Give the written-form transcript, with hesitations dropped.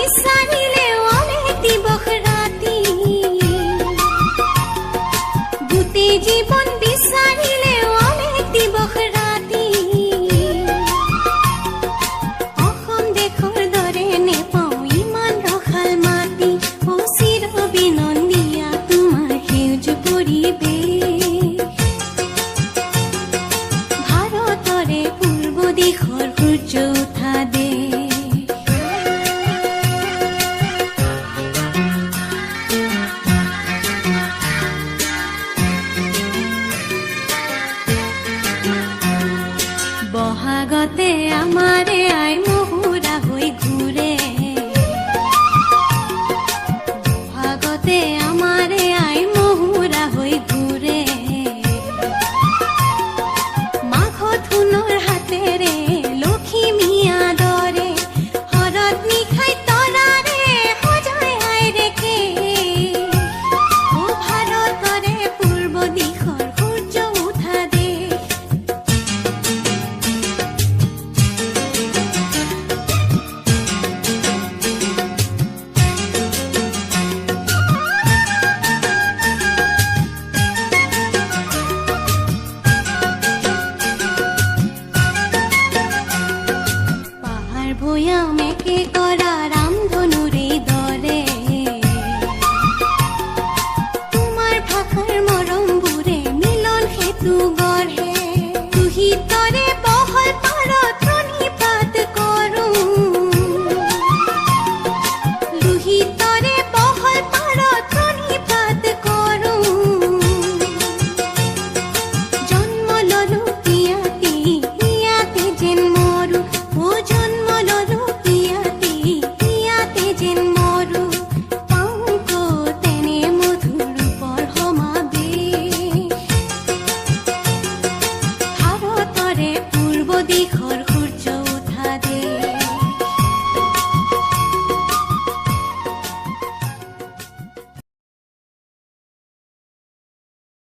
বিচাৰিলে অনেক দিৱস ৰাতি গোটেই জীৱন বিচাৰিলে অনেক দিৱস ৰাতি অসম দেশৰ দৰে নেপাওঁ ইমান ৰসাল মাটি চিৰ বিনন্দীয়া তোমাৰ সেউজ পৰিৱেশ ভাৰতৰে পূৰ্ব দিশৰ সূৰ্য উঠা দেশ বহাগতে আমাৰে আই মহুৰা হৈ ঘূৰে বহাগতে আমাৰে আই মহুৰা হৈ ঘূৰে মাঘত সোণৰ হাতেৰে লখিমীয়া দৰে হৰত নিশাই তৰাৰে সজাই আই ৰেখে ও ভাৰতৰে পূৰ্ব দিশৰ সূৰ্য উঠা দেশ পাহাৰ ভৈয়াম একে কৰা ৰামধনুৰে দৰে তোমাৰ ভাষাৰ মৰমবোৰে মিলন সেতু গঢ়ে